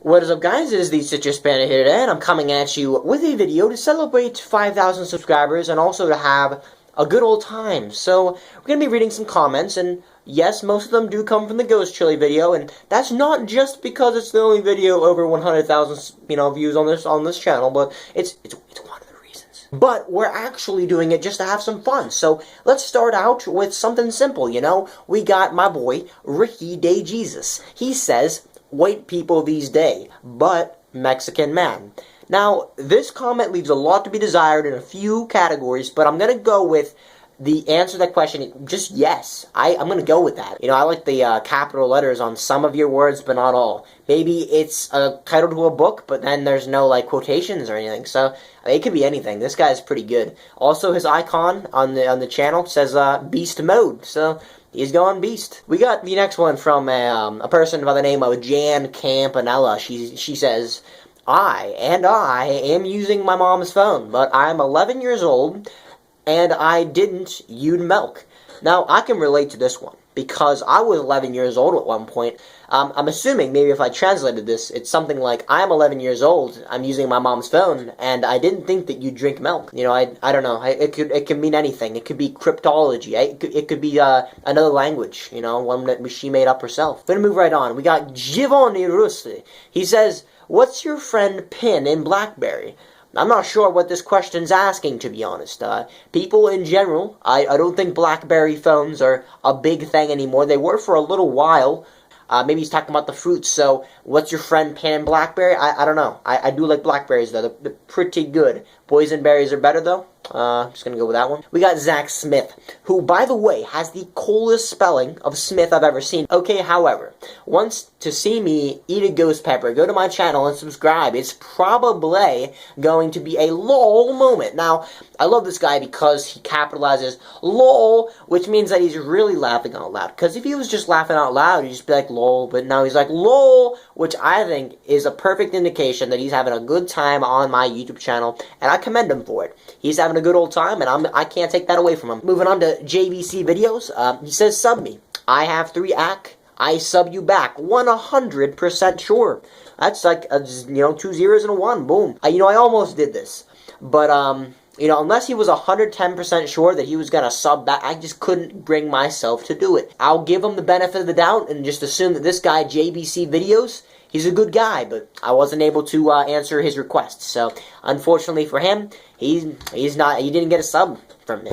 What is up, guys? It is the Citrus Panda here today, and I'm coming at you with a video to celebrate 5,000 subscribers and also to have a good old time. So, we're going to be reading some comments, and yes, most of them do come from the Ghost Chili video, and that's not just because it's the only video over 100,000, views on this channel, but it's one of the reasons. But we're actually doing it just to have some fun. So, let's start out with something simple, We got my boy, Ricky Day Jesus. He says, "White people these days, but Mexican man." Now, this comment leaves a lot to be desired in a few categories, but I'm going to go with the answer to that question, just yes. I'm going to go with that. I like the capital letters on some of your words, but not all. Maybe it's a title to a book, but then there's no, quotations or anything. So, it could be anything. This guy's pretty good. Also, his icon on the channel says Beast Mode, so he's going beast. We got the next one from a person by the name of Jan Campanella. She says, I am using my mom's phone, but I'm 11 years old, and I didn't use milk. Now, I can relate to this one, because I was 11 years old at one point. I'm assuming, maybe if I translated this, it's something like, I'm 11 years old, I'm using my mom's phone, and I didn't think that you drink milk. I don't know, it could mean anything. It could be cryptology, it could be another language, one that she made up herself. We're gonna move right on. We got Giovanni Russi. He says, "What's your friend Pin in BlackBerry?" I'm not sure what this question's asking, to be honest. People in general, I don't think BlackBerry phones are a big thing anymore. They were for a little while. Maybe he's talking about the fruits, so what's your friend Pan Blackberry? I don't know. I do like blackberries, though. They're pretty good. Boysenberries are better, though. I'm just going to go with that one. We got Zach Smith, who, by the way, has the coolest spelling of Smith I've ever seen. Okay, however, wants to see me eat a ghost pepper, go to my channel and subscribe. It's probably going to be a LOL moment. Now, I love this guy because he capitalizes LOL, which means that he's really laughing out loud. Because if he was just laughing out loud, he'd just be like LOL, but now he's like LOL, which I think is a perfect indication that he's having a good time on my YouTube channel, and I commend him for it. He's having a good old time, and I can't take that away from him. Moving on to JBC Videos, he says, "Sub me. I have 3 AC. I sub you back. 100% sure." That's like, 2 zeros and a 1. Boom. I almost did this. But, unless he was 110% sure that he was going to sub back, I just couldn't bring myself to do it. I'll give him the benefit of the doubt and just assume that this guy, JBC Videos, he's a good guy, but I wasn't able to answer his request. So, unfortunately for him, he didn't get a sub from me.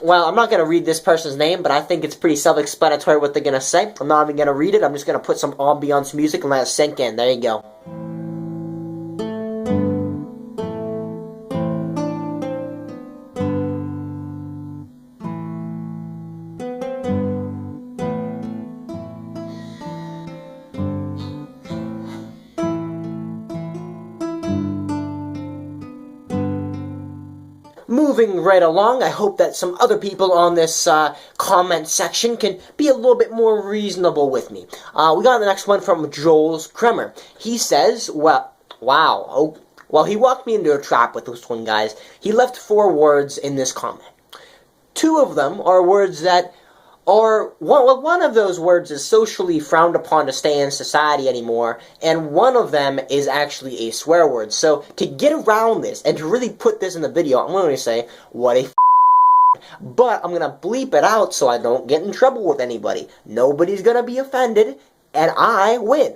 Well, I'm not going to read this person's name, but I think it's pretty self-explanatory what they're going to say. I'm not even going to read it. I'm just going to put some ambiance music and let it sink in. There you go. Moving right along, I hope that some other people on this comment section can be a little bit more reasonable with me. We got the next one from Joel's Kremer. He says, well, he walked me into a trap with this one, guys. He left 4 words in this comment. 2 of them are words that are, one of those words is socially frowned upon to stay in society anymore, and one of them is actually a swear word. So, to get around this, and to really put this in the video, I'm going to say, what a but I'm going to bleep it out so I don't get in trouble with anybody. Nobody's going to be offended, and I win.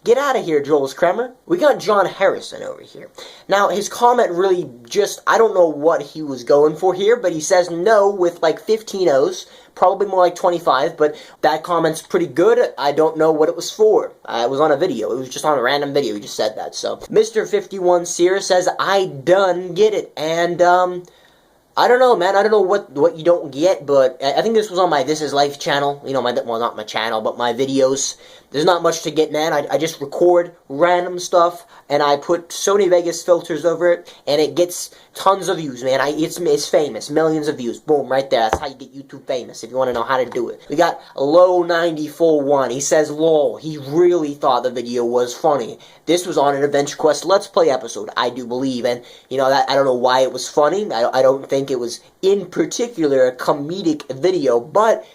Get out of here, Joel's Kremer. We got John Harrison over here. Now, his comment really just, I don't know what he was going for here, but he says no with 15 O's. Probably more like 25, but that comment's pretty good. I don't know what it was for. It was on a video. It was just on a random video. He just said that. So, Mr. 51 Sear says, "I done get it." And, I don't know, man. I don't know what you don't get, but I think this was on my This Is Life channel. Well, not my channel, but my videos. There's not much to get, man. I just record random stuff, and I put Sony Vegas filters over it, and it gets tons of views, man. It's famous. Millions of views. Boom, right there. That's how you get YouTube famous, if you want to know how to do it. We got Low941. He says, "Lol, he really thought the video was funny. This was on an Adventure Quest Let's Play episode, I do believe." And, that I don't know why it was funny. I don't think it was, in particular, a comedic video, but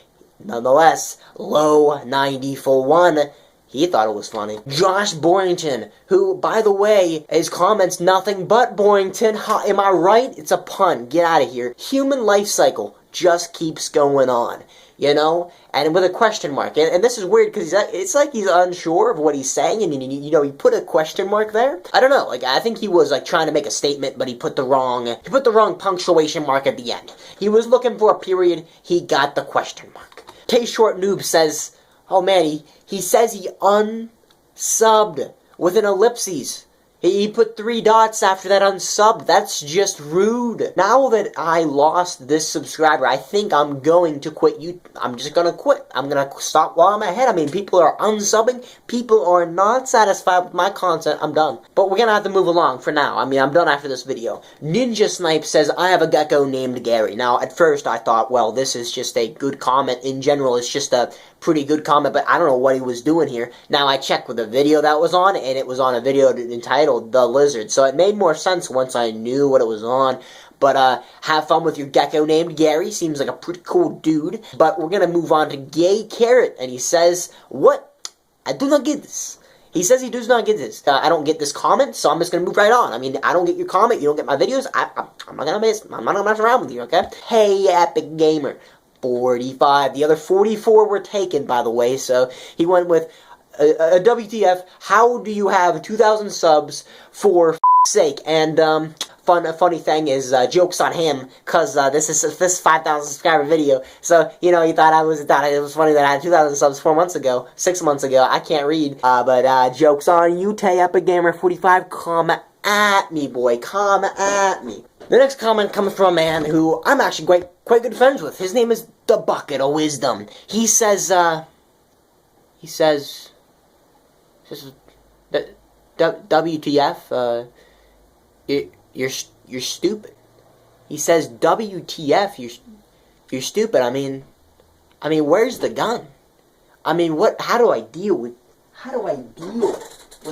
nonetheless, Low941, He thought it was funny. Josh Borington, who, by the way, his comments nothing but Borington. Am I right? It's a pun. Get out of here. Human life cycle just keeps going on, you know? And with a question mark. And this is weird because it's like he's unsure of what he's saying, and you know, he put a question mark there. I don't know. Like, I think he was like trying to make a statement, but he put the wrong punctuation mark at the end. He was looking for a period. He got the question mark. K Short Noob says, oh man, he says he unsubbed with an ellipses. He put 3 dots after that unsubbed. That's just rude. Now that I lost this subscriber, I think I'm going to quit you. I'm just going to quit. I'm going to stop while I'm ahead. I mean, people are unsubbing. People are not satisfied with my content. I'm done. But we're going to have to move along for now. I mean, I'm done after this video. Ninja Snipe says, I have a gecko named Gary. Now, at first I thought, well, this is just a good comment. In general, it's just a pretty good comment, but I don't know what he was doing here. Now, I checked with the video that was on, and it was on a video entitled The Lizard, so it made more sense once I knew what it was on. But, have fun with your gecko named Gary. Seems like a pretty cool dude. But we're gonna move on to Gay Carrot, and he says, what? I do not get this. He says he does not get this. I don't get this comment, so I'm just gonna move right on. I mean, I don't get your comment, you don't get my videos, I'm not gonna mess around with you, okay? Hey, Epic Gamer. 45. The other 44 were taken, by the way, so he went with a WTF, how do you have 2,000 subs for sake? And, a funny thing is, joke's on him, cause, this 5,000 subscriber video, so, you know, he thought it was funny that I had 2,000 subs 6 months ago, I can't read, but, joke's on you, Epic Gamer 45, come at me, boy, come at me. The next comment comes from a man who I'm actually quite good friends with. His name is The Bucket of Wisdom. He says, WTF, you're stupid. He says, WTF, you're stupid. I mean, where's the gun? I mean, how do I deal with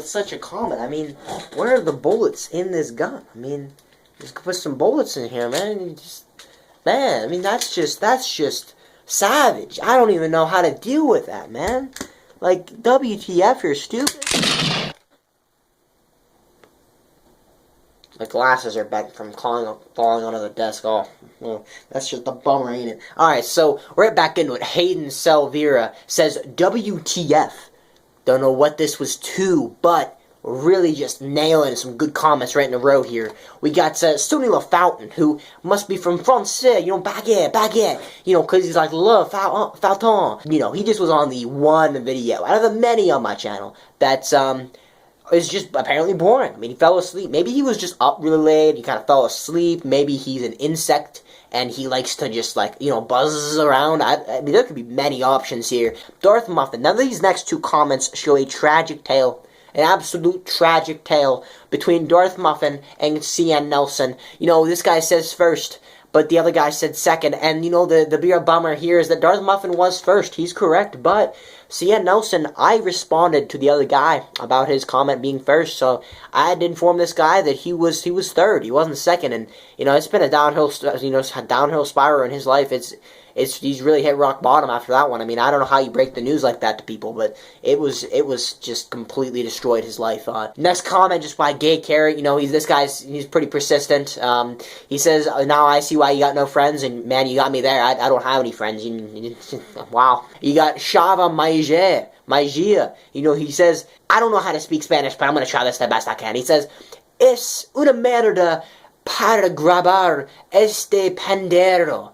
such a comment? I mean, where are the bullets in this gun? I mean, just put some bullets in here, man. I mean, that's just savage. I don't even know how to deal with that, man. Like, WTF, you're stupid. My glasses are bent from falling onto the desk. Oh, well, that's just a bummer, ain't it? Alright, so, right back into it. Hayden Selvera says, WTF. Don't know what this was to, but really just nailing some good comments right in a row here. We got Sony LaFountain, who must be from France, you know, baguette, you know, because he's like, Fountain. You know, he just was on the one video out of the many on my channel that's, is just apparently boring. I mean, he fell asleep. Maybe he was just up really late, he kind of fell asleep. Maybe he's an insect, and he likes to just, like, you know, buzz around. I mean, there could be many options here. Darth Muffin. Now, these next 2 comments show a tragic tale. An absolute tragic tale between Darth Muffin and CN Nelson. You know, this guy says first, but the other guy said second. And, you know, the bigger bummer here is that Darth Muffin was first. He's correct. But CN Nelson, I responded to the other guy about his comment being first. So I had to inform this guy that he was third. He wasn't second. And, you know, it's been a downhill spiral in his life. He's really hit rock bottom after that one. I mean, I don't know how you break the news like that to people, but it was just completely destroyed his life. Next comment, just by Gay Carrot. You know, he's pretty persistent. He says, now I see why you got no friends, and man, you got me there. I don't have any friends. Wow. You got Shava Magia. You know, he says, I don't know how to speak Spanish, but I'm going to try this the best I can. He says, es una merda para grabar este pendero.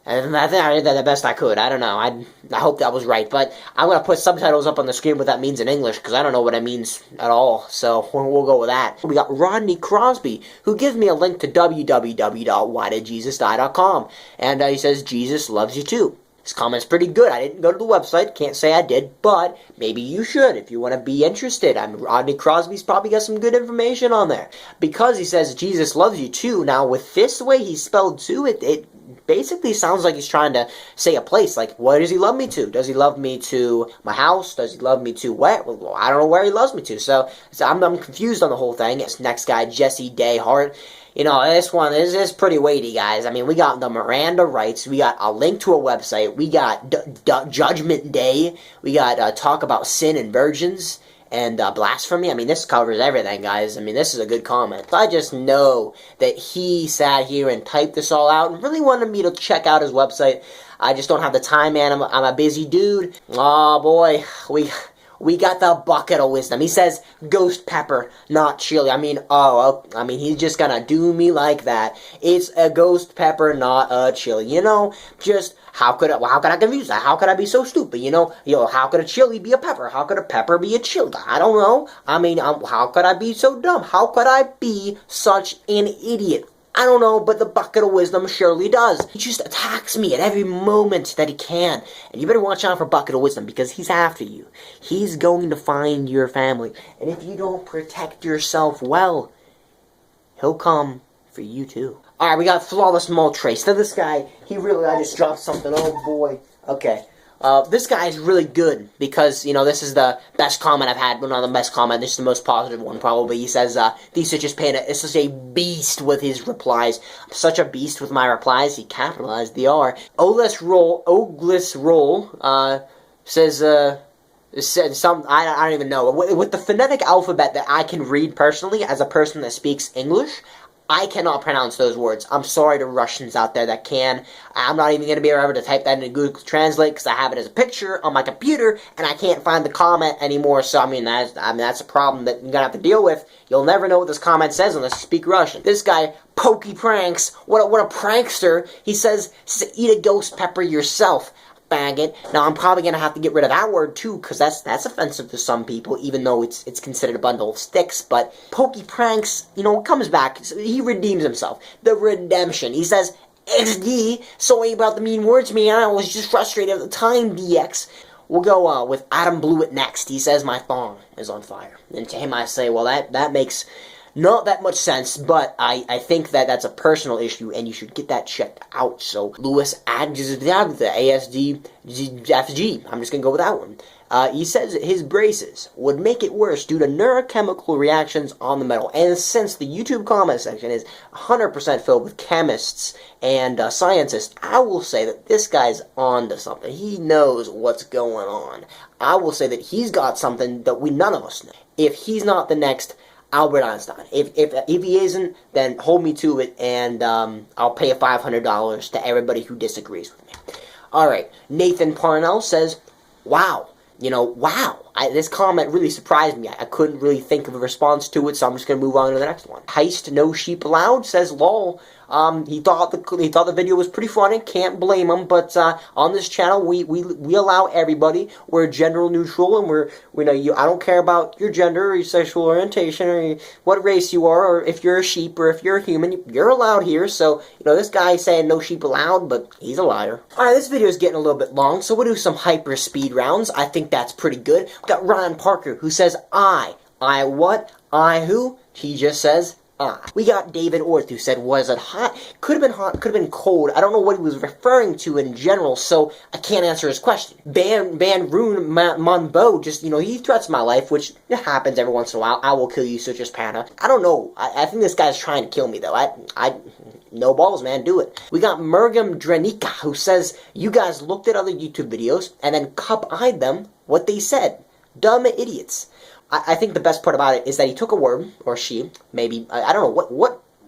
And I think I did that the best I could. I don't know. I hope that was right. But I'm going to put subtitles up on the screen what that means in English, because I don't know what it means at all. So we'll go with that. We got Rodney Crosby, who gives me a link to www.whydidjesusdie.com. And he says, Jesus loves you too. His comment's pretty good. I didn't go to the website. Can't say I did. But maybe you should if you want to be interested. Rodney Crosby's probably got some good information on there. Because he says Jesus loves you too. Now, with this the way he spelled too, it basically sounds like he's trying to say a place. Like, what does he love me to? Does he love me to my house? Does he love me to what? Well, I don't know where he loves me to. So I'm confused on the whole thing. This next guy, Jesse Dayhart. You know, this one is pretty weighty, guys. I mean, we got the Miranda rights, we got a link to a website, we got Judgment Day, we got talk about sin and virgins, and blasphemy. I mean, this covers everything, guys. I mean, this is a good comment. I just know that he sat here and typed this all out and really wanted me to check out his website. I just don't have the time, man. I'm a busy dude. Oh, boy. We got the bucket of wisdom. He says ghost pepper, not chili. I mean, he's just gonna do me like that. It's a ghost pepper, not a chili. You know, just how could I confuse that? How could I be so stupid? You know, how could a chili be a pepper? How could a pepper be a chili? I don't know. I mean, how could I be so dumb? How could I be such an idiot? I don't know, but the bucket of wisdom surely does. He just attacks me at every moment that he can. And you better watch out for bucket of wisdom, because he's after you. He's going to find your family. And if you don't protect yourself well, he'll come for you too. Alright, we got Flawless Moltres. Now this guy, I just dropped something. Oh boy. Okay. This guy is really good because, you know, this is the best comment I've had. Well, not the best comment. This is the most positive one, probably. He says, these are just paying is such a beast with his replies. I'm such a beast with my replies. He capitalized the R. Oglis Roll, said some, I don't even know. With the phonetic alphabet that I can read personally as a person that speaks English, I cannot pronounce those words. I'm sorry to Russians out there that can. I'm not even going to be able to type that into Google Translate because I have it as a picture on my computer and I can't find the comment anymore. So, I mean, that's a problem that you're going to have to deal with. You'll never know what this comment says unless you speak Russian. This guy, Pokey Pranks, what a prankster. He says, eat a ghost pepper yourself. Faggot. Now, I'm probably going to have to get rid of that word, too, because that's offensive to some people, even though it's considered a bundle of sticks. But Pokey Pranks, you know, comes back. He redeems himself. The redemption. He says, XD, sorry about the mean words, man. I was just frustrated at the time, DX. We'll go with Adam Blewett next. He says, my thong is on fire. And to him, I say, well, that makes not that much sense, but I think that's a personal issue, and you should get that checked out. So, Lewis the ASDFG. I'm just going to go with that one. He says his braces would make it worse due to neurochemical reactions on the metal. And since the YouTube comment section is 100% filled with chemists and scientists, I will say that this guy's on to something. He knows what's going on. I will say that he's got something that none of us know. If he's not the next Albert Einstein. If he isn't, then hold me to it, and I'll pay $500 to everybody who disagrees with me. Alright, Nathan Parnell says, wow. You know, wow. This comment really surprised me. I couldn't really think of a response to it, so I'm just going to move on to the next one. Heist No Sheep Allowed says, lol. He thought the video was pretty funny. Can't blame him. But on this channel, we allow everybody. We're gender neutral, and I don't care about your gender or your sexual orientation or what race you are, or if you're a sheep or if you're a human. You're allowed here. So this guy's saying no sheep allowed, but he's a liar. All right, this video is getting a little bit long, so we'll do some hyper speed rounds. I think that's pretty good. We got Ryan Parker who says I what? I who? He just says we got David Orth who said, was it hot? Could have been hot, could have been cold. I don't know what he was referring to in general, so I can't answer his question. Van Roon Monbo just, he threats my life, which happens every once in a while. I will kill you, such as Panda. I don't know. I think this guy's trying to kill me, though. No balls, man. Do it. We got Mergam Drenika who says, you guys looked at other YouTube videos and then cup-eyed them what they said. Dumb idiots. I think the best part about it is that he took a word, or she, maybe, I don't know,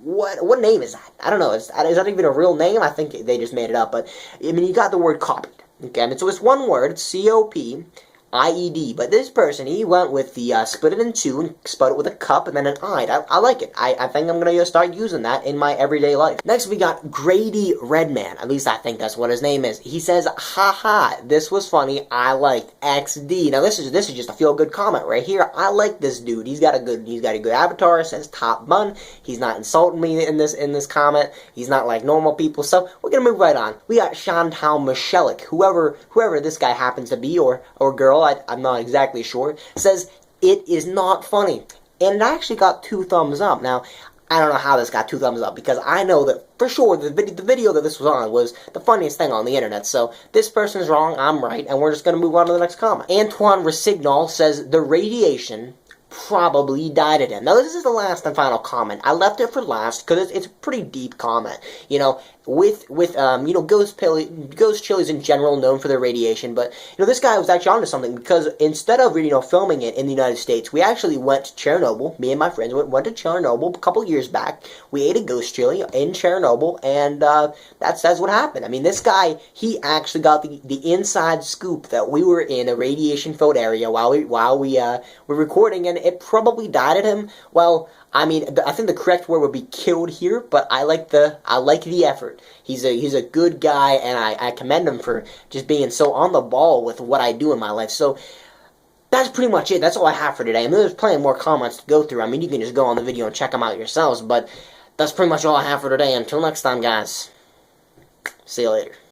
what name is that? I don't know, is that even a real name? I think they just made it up, but, you got the word copied, okay, and so it's one word, C-O-P-I-E-D, but this person, he went with the, split it in two, and spelled it with a cup, and then an I. I like it. I think I'm gonna start using that in my everyday life. Next, we got Grady Redman, at least I think that's what his name is. He says, haha, this was funny, I liked XD. Now, this is just a feel-good comment right here. I like this dude. He's got a good avatar. It says top bun. He's not insulting me in this comment. He's not like normal people, so we're gonna move right on. We got Chantal Michelik, whoever this guy happens to be, or girl, I'm not exactly sure, says, it is not funny. And it actually got 2 thumbs up. Now, I don't know how this got 2 thumbs up, because I know that, for sure, the video that this was on was the funniest thing on the internet. So, this person's wrong, I'm right, and we're just going to move on to the next comment. Antoine Resignol says, the radiation probably died at him. Now, this is the last and final comment. I left it for last because it's a pretty deep comment. You know, with Ghost Chili's in general known for their radiation, but this guy was actually onto something, because instead of filming it in the United States, we actually went to Chernobyl. Me and my friends went to Chernobyl a couple years back. We ate a ghost chili in Chernobyl, and that's what happened. I mean, this guy, he actually got the inside scoop that we were in a radiation-filled area while we were recording, and it probably died at him. Well, I mean, I think the correct word would be killed here, but I like the effort. He's a good guy, and I commend him for just being so on the ball with what I do in my life. So that's pretty much it. That's all I have for today. I mean, there's plenty more comments to go through. I mean, you can just go on the video and check them out yourselves, but that's pretty much all I have for today. Until next time, guys. See you later.